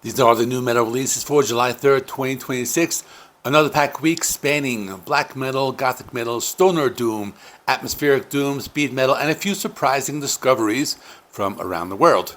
These are the new metal releases for July 3rd, 2026. Another packed week spanning black metal, gothic metal, stoner doom, atmospheric doom, speed metal, and a few surprising discoveries from around the world.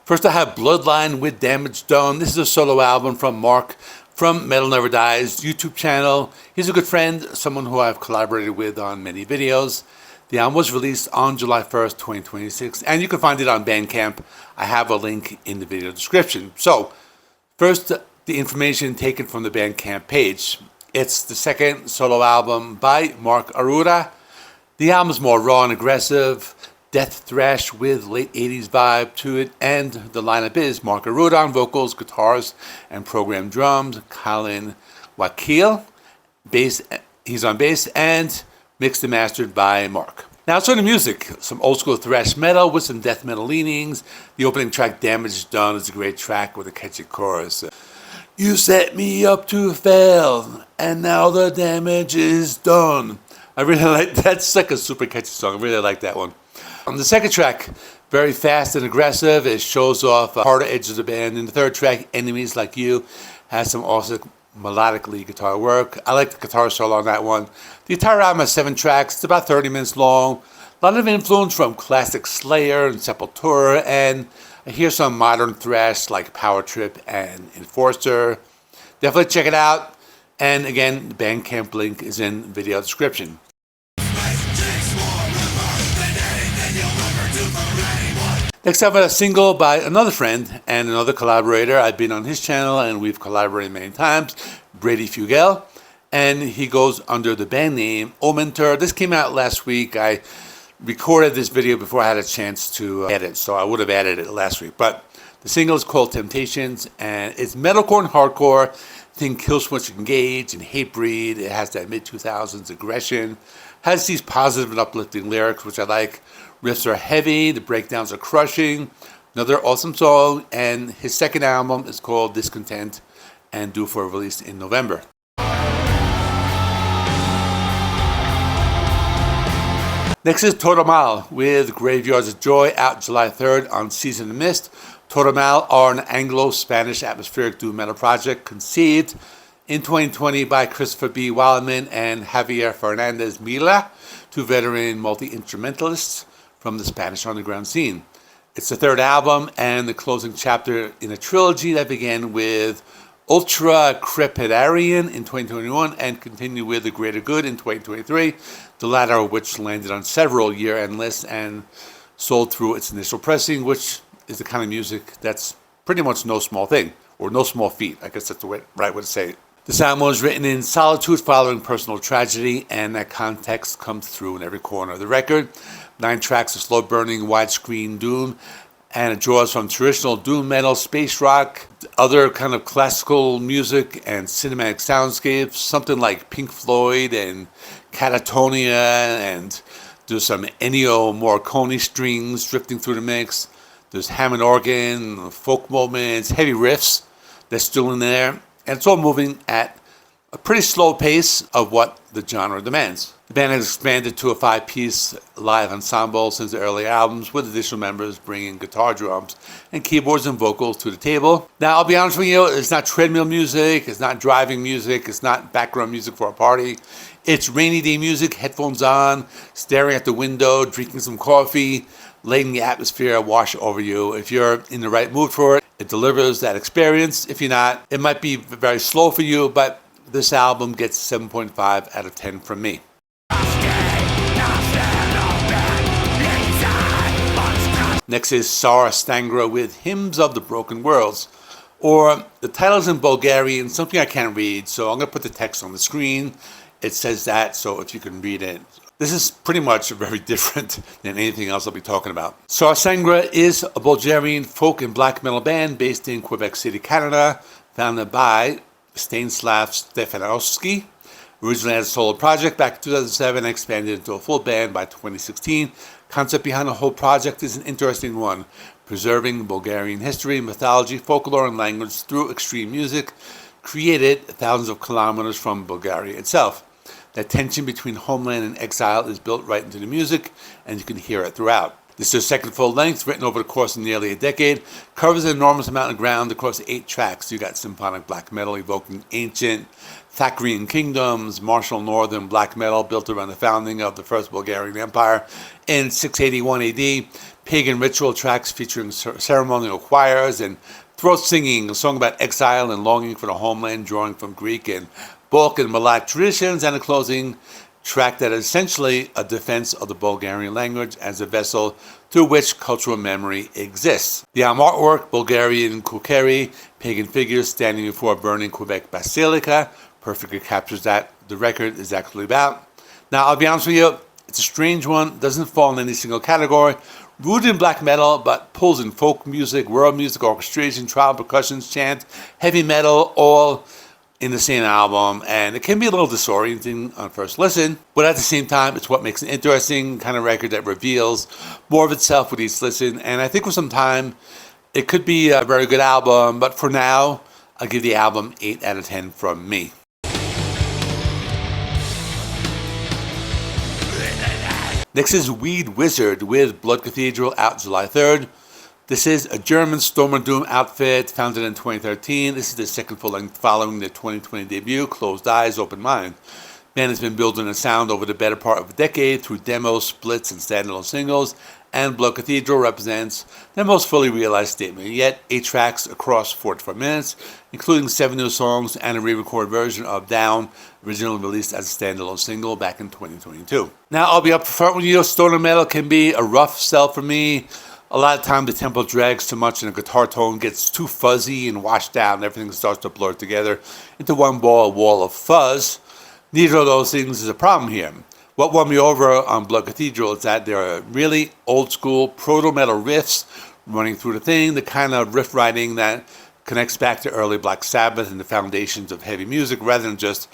First I have Bloodline with Damage Done. This is a solo album from Mark from Metal Never Dies YouTube channel. He's a good friend, someone who I've collaborated with on many videos. The album was released on July 1st, 2026, and you can find it on Bandcamp. I have a link in the video description. So, first, the information taken from the Bandcamp page. It's the second solo album by Mark Arura. The album is more raw and aggressive, death thrash with late 80s vibe to it, and the lineup is Mark Arura on vocals, guitars, and programmed drums, Colin Wakil, bass, he's on bass, and mixed and mastered by Mark. Now, so the music, some old school thrash metal with some death metal leanings. The opening track, Damage Done, is a great track with a catchy chorus. You set me up to fail, and now the damage is done. I really like that. That's like a super catchy song. I really like that one. On the second track, very fast and aggressive. It shows off the harder edges of the band. In the third track, Enemies Like You, has some awesome melodic lead guitar work. I like the guitar solo on that one. The entire album has 7 tracks. It's about 30 minutes long. A lot of influence from classic Slayer and Sepultura, and I hear some modern thrash like Power Trip and Enforcer. Definitely check it out. And again, the Bandcamp link is in the video description. Next up, a single by another friend and another collaborator. I've been on his channel and we've collaborated many times, Brady Fugiel, and he goes under the band name Omentor. This came out last week. I recorded this video before I had a chance to edit, so I would have added it last week. But the single is called Temptations, and it's metalcore and hardcore. Think Killswitch Engage and Hatebreed. It has that mid-2000s aggression. Has these positive and uplifting lyrics, which I like. Riffs are heavy, the breakdowns are crushing. Another awesome song, and his second album is called Discontent and due for release in November. Next is Todomal with Graveyards of Joy, out July 3rd on Season of Mist. Todomal are an Anglo-Spanish atmospheric doom metal project conceived in 2020 by Christopher B. Wildman and Javier Fernandez Mila, 2 veteran multi-instrumentalists from the Spanish underground scene. It's the third album and the closing chapter in a trilogy that began with Ultra Crepidarian in 2021 and continued with The Greater Good in 2023, the latter of which landed on several year-end lists and sold through its initial pressing, which is the kind of music that's pretty much no small thing, or no small feat. I guess that's the right way to say it. This album was written in solitude following personal tragedy, and that context comes through in every corner of the record. 9 tracks of slow-burning, widescreen doom, and it draws from traditional doom metal, space rock, other kind of classical music, and cinematic soundscapes, something like Pink Floyd and Catatonia, and there's some Ennio Morricone strings drifting through the mix. There's Hammond organ, folk moments, heavy riffs that's still in there. And it's all moving at a pretty slow pace of what the genre demands. The band has expanded to a 5-piece live ensemble since the early albums, with additional members bringing guitar, drums, and keyboards and vocals to the table. Now, I'll be honest with you, it's not treadmill music, it's not driving music, it's not background music for a party. It's rainy day music, headphones on, staring at the window, drinking some coffee, letting the atmosphere wash over you. If you're in the right mood for it, it delivers that experience. If you're not, it might be very slow for you, but this album gets 7.5 out of 10 from me. Next is Tsar Stangra with Hymns of the Broken Worlds, or the title's in Bulgarian, something I can't read, so I'm going to put the text on the screen. It says that, so if you can read it. This is pretty much very different than anything else I'll be talking about. Tsar Stangra is a Bulgarian folk and black metal band based in Quebec City, Canada, founded by Stanislav Stefanovsky. Originally as a solo project back in 2007 and expanded into a full band by 2016. Concept behind the whole project is an interesting one, preserving Bulgarian history, mythology, folklore, and language through extreme music, created thousands of kilometers from Bulgaria itself. That tension between homeland and exile is built right into the music, and you can hear it throughout. This is their second full length, written over the course of nearly a decade, covers an enormous amount of ground across 8 tracks. You got symphonic black metal evoking ancient Thracian kingdoms, martial northern black metal built around the founding of the First Bulgarian Empire in 681 AD, pagan ritual tracks featuring ceremonial choirs and throat singing, a song about exile and longing for the homeland, drawing from Greek and Balkan melodic traditions, and a closing track that is essentially a defense of the Bulgarian language as a vessel through which cultural memory exists. The album artwork, Bulgarian kukeri, pagan figures standing before a burning Quebec basilica, perfectly captures that the record is actually about. Now, I'll be honest with you, it's a strange one, doesn't fall in any single category. Rooted in black metal, but pulls in folk music, world music, orchestration, tribal percussions, chant, heavy metal, all in the same album, and it can be a little disorienting on first listen, but at the same time, it's what makes an interesting kind of record that reveals more of itself with each listen, and I think with some time, it could be a very good album, but for now, I'll give the album 8 out of 10 from me. Next is WeedWizard with Blood Cathedral, out July 3rd. This is a German Storm and Doom outfit founded in 2013. This is the second full length following their 2020 debut, Closed Eyes, Open Mind. Band has been building a sound over the better part of a decade through demos, splits, and standalone singles, and Blood Cathedral represents their most fully realized statement. Yet, 8 tracks across 44 minutes, including 7 new songs and a re-recorded version of Down, originally released as a standalone single back in 2022. Now, I'll be upfront with you, stoner metal can be a rough sell for me. A lot of time the tempo drags too much and the guitar tone gets too fuzzy and washed out and everything starts to blur together into one wall of fuzz. Neither of those things is a problem here. What won me over on Blood Cathedral is that there are really old school proto-metal riffs running through the thing, the kind of riff writing that connects back to early Black Sabbath and the foundations of heavy music rather than just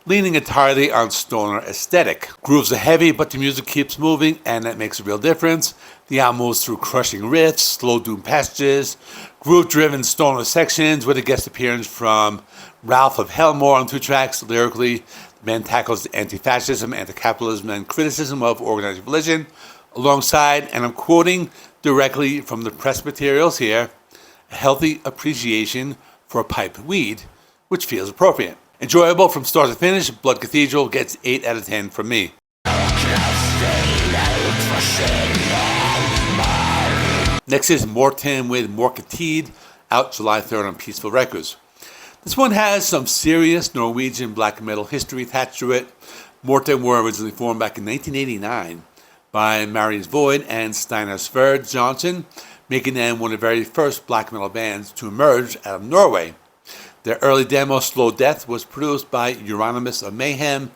leaning entirely on stoner aesthetic. Grooves are heavy, but the music keeps moving, and that makes a real difference. The album moves through crushing riffs, slow doom passages, groove-driven stoner sections with a guest appearance from Ralph of Hellmore on 2 tracks. Lyrically, the band tackles anti-fascism, anti-capitalism, and criticism of organized religion, alongside, and I'm quoting directly from the press materials here, a healthy appreciation for a pipe weed, which feels appropriate. Enjoyable from start to finish, Blood Cathedral gets 8 out of 10 from me. Next is Mortem with Mørketid, out July 3rd on Peaceful Records. This one has some serious Norwegian black metal history attached to it. Mortem were originally formed back in 1989 by Marius Void and Steinar Sverd Johnson, making them one of the very first black metal bands to emerge out of Norway. Their early demo, Slow Death, was produced by Euronymous of Mayhem,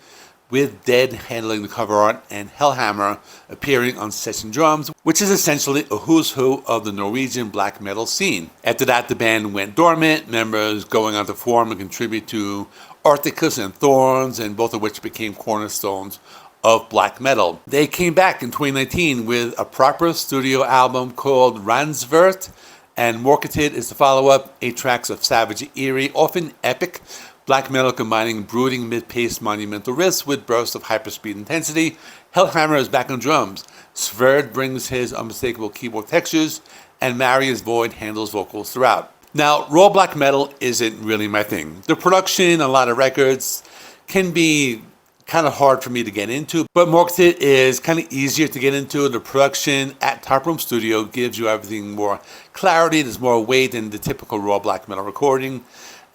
with Dead handling the cover art and Hellhammer appearing on session drums, which is essentially a who's who of the Norwegian black metal scene. After that, the band went dormant, members going on to form and contribute to Arcticus and Thorns, and both of which became cornerstones of black metal. They came back in 2019 with a proper studio album called Ransvert, and Mørketid is the follow-up, 8 tracks of savage, eerie, often epic black metal combining brooding mid-paced monumental riffs with bursts of hyperspeed intensity. Hellhammer is back on drums. Sverd brings his unmistakable keyboard textures, and Marius Void handles vocals throughout. Now, raw black metal isn't really my thing. The production on a lot of records can be kind of hard for me to get into, but Mørketid is kind of easier to get into. The production at Top Room Studio gives you everything more clarity, there's more weight than the typical raw black metal recording,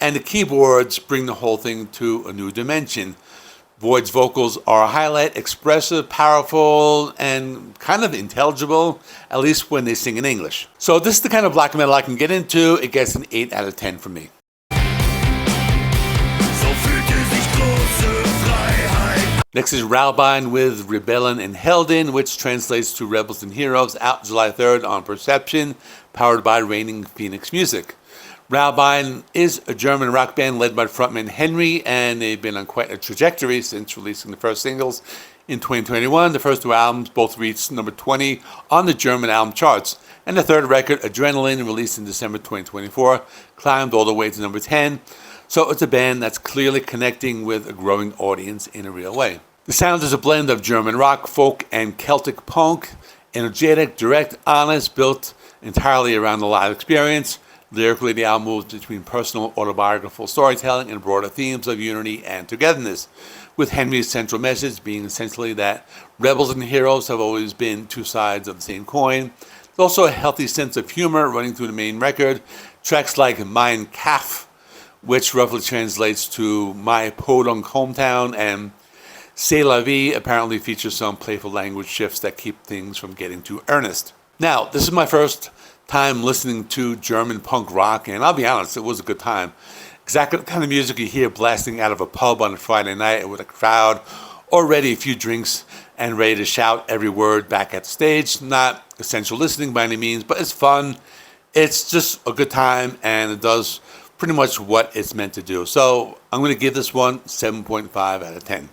and the keyboards bring the whole thing to a new dimension. Void's vocals are a highlight, expressive, powerful, and kind of intelligible, at least when they sing in English. So this is the kind of black metal I can get into. It gets an 8 out of 10 from me. Next is Rauhbein with Rebellen and Helden, which translates to Rebels and Heroes, out July 3rd on Perception, powered by Reigning Phoenix Music. Rauhbein is a German rock band led by frontman Henry, and they've been on quite a trajectory since releasing the first singles in 2021. The first 2 albums both reached number 20 on the German album charts, and the third record, Adrenaline, released in December 2024, climbed all the way to number 10. So it's a band that's clearly connecting with a growing audience in a real way. The sound is a blend of German rock, folk, and Celtic punk, Energetic, direct, honest, built entirely around the live experience. Lyrically, the album moves between personal autobiographical storytelling and broader themes of unity and togetherness, with Henry's central message being essentially that rebels and heroes have always been two sides of the same coin. There's also a healthy sense of humor running through the main record. Tracks like Mein Kampf, which roughly translates to My Podunk Hometown, and C'est la vie apparently features some playful language shifts that keep things from getting too earnest. Now, this is my first time listening to German punk rock, and I'll be honest, it was a good time. Exactly the kind of music you hear blasting out of a pub on a Friday night with a crowd already a few drinks and ready to shout every word back at the stage. Not essential listening by any means, but it's fun. It's just a good time, and it does pretty much what it's meant to do. So I'm going to give this one 7.5 out of 10.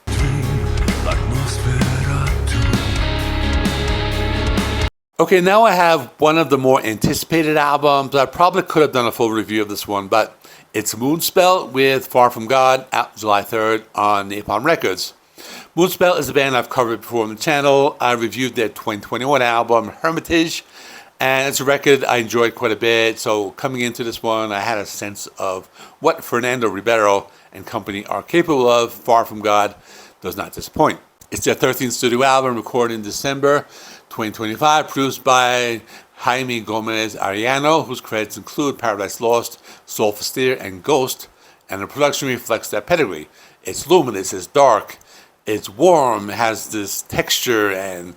Okay, now I have one of the more anticipated albums. I probably could have done a full review of this one, but it's Moonspell with Far From God, out July 3rd on Napalm Records. Moonspell is a band I've covered before on the channel. I reviewed their 2021 album, Hermitage, and it's a record I enjoyed quite a bit. So coming into this one, I had a sense of what Fernando Ribeiro and company are capable of. Far From God does not disappoint. It's their 13th studio album, recorded in December 2025, produced by Jaime Gomez Arellano, whose credits include Paradise Lost, Soulfastir, and Ghost, and the production reflects that pedigree. It's luminous, it's dark, it's warm, it has this texture, and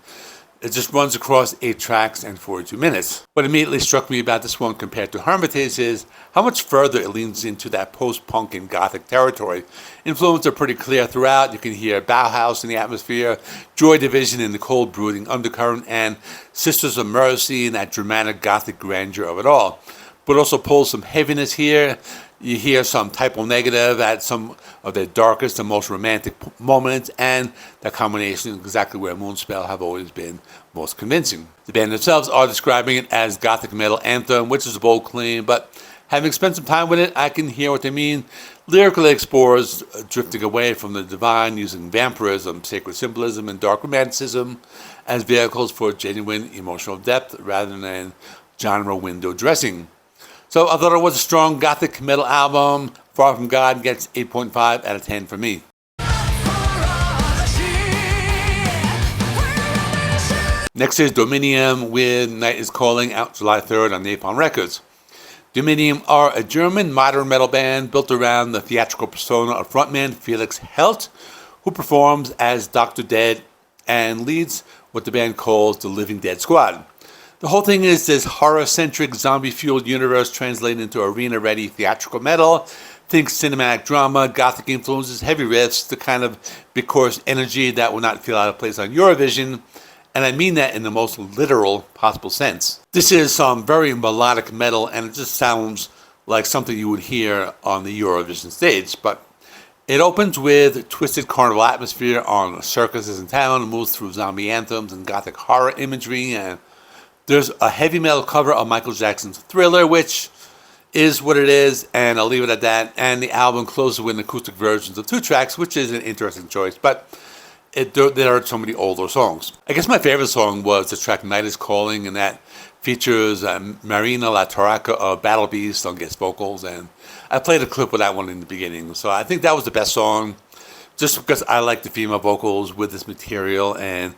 it just runs across 8 tracks and 42 minutes. What immediately struck me about this one compared to Hermitage is how much further it leans into that post-punk and Gothic territory. Influences are pretty clear throughout. You can hear Bauhaus in the atmosphere, Joy Division in the cold brooding undercurrent, and Sisters of Mercy in that dramatic Gothic grandeur of it all. But also pulls some heaviness here. You hear some typo negative at some of their darkest and most romantic moments, and that combination is exactly where Moonspell have always been most convincing. The band themselves are describing it as Gothic metal anthem, which is a bold claim, but having spent some time with it, I can hear what they mean. Lyrically explores drifting away from the divine, using vampirism, sacred symbolism, and dark romanticism as vehicles for genuine emotional depth rather than genre window dressing. So I thought it was a strong Gothic metal album. Far From God gets 8.5 out of 10 for me. Next is Dominum with Night Is Calling, out July 3rd on Napalm Records. Dominum are a German modern metal band built around the theatrical persona of frontman Felix Helt, who performs as Dr. Dead and leads what the band calls the Living Dead Squad. The whole thing is this horror-centric, zombie-fueled universe translated into arena-ready theatrical metal. Think cinematic drama, Gothic influences, heavy riffs, the kind of big chorus energy that will not feel out of place on Eurovision. And I mean that in the most literal possible sense. This is some very melodic metal, and it just sounds like something you would hear on the Eurovision stage. But it opens with twisted carnival atmosphere on circuses in town, and moves through zombie anthems and Gothic horror imagery, and there's a heavy metal cover of Michael Jackson's Thriller, which is what it is, and I'll leave it at that. And the album closes with acoustic versions of 2 tracks, which is an interesting choice, but there are so many older songs. I guess my favorite song was the track Night Is Calling, and that features Marina La Torraca of Battle Beast on guest vocals, and I played a clip of that one in the beginning. So I think that was the best song, just because I like the female vocals with this material, and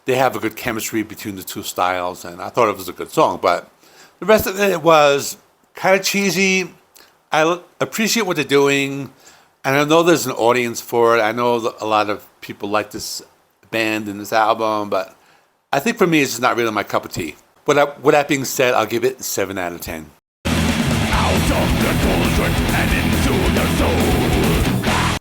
they have a good chemistry between the 2 styles, and I thought it was a good song. But the rest of it was kind of cheesy. I appreciate what they're doing, and I know there's an audience for it. I know a lot of people like this band and this album, but I think for me, it's just not really my cup of tea. But with that being said, I'll give it 7 out of 10. Out of the cauldron and into the soul.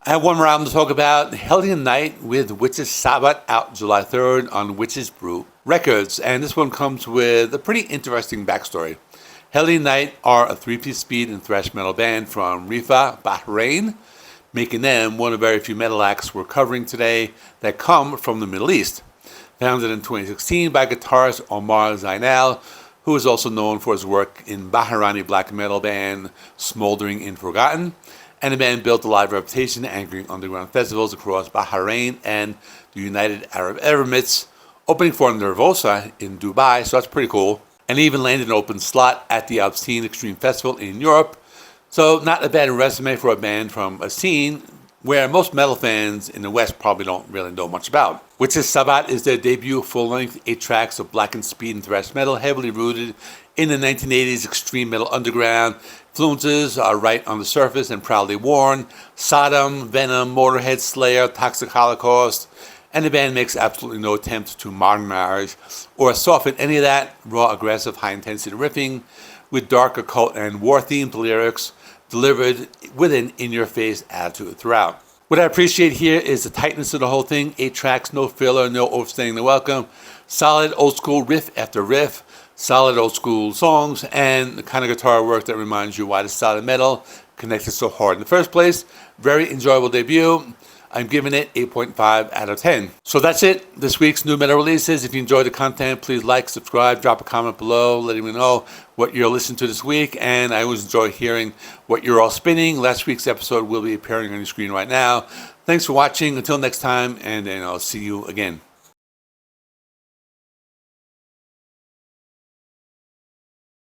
I have one more album to talk about, Hellionight with Witch's Sabbat, out July 3rd on Witch's Brew Records. And this one comes with a pretty interesting backstory. Hellionight are a 3-piece speed and thrash metal band from Rifa, Bahrain, making them one of very few metal acts we're covering today that come from the Middle East. Founded in 2016 by guitarist Omar Zainal, who is also known for his work in Bahraini black metal band Smoldering in Forgotten. And the band built a live reputation, anchoring underground festivals across Bahrain and the United Arab Emirates, opening for Nervosa in Dubai, so that's pretty cool. And even landed an open slot at the Obscene Extreme Festival in Europe. So not a bad resume for a band from a scene where most metal fans in the West probably don't really know much about. Which is Sabbat is their debut full-length 8 tracks of blackened speed and thrash metal, heavily rooted in the 1980s extreme metal underground. Influences are right on the surface and proudly worn. Sodom, Venom, Motorhead, Slayer, Toxic Holocaust. And the band makes absolutely no attempt to modernize or soften any of that raw, aggressive, high-intensity riffing with dark, occult, and war-themed lyrics delivered with an in-your-face attitude throughout. What I appreciate here is the tightness of the whole thing. 8 tracks, no filler, no overstaying the welcome. Solid old-school riff after riff. Solid old-school songs, and the kind of guitar work that reminds you why the solid metal connected so hard in the first place. Very enjoyable debut. I'm giving it 8.5 out of 10. So that's it. This week's new metal releases. If you enjoyed the content, please like, subscribe, drop a comment below, letting me know what you're listening to this week. And I always enjoy hearing what you're all spinning. Last week's episode will be appearing on your screen right now. Thanks for watching. Until next time, and I'll see you again.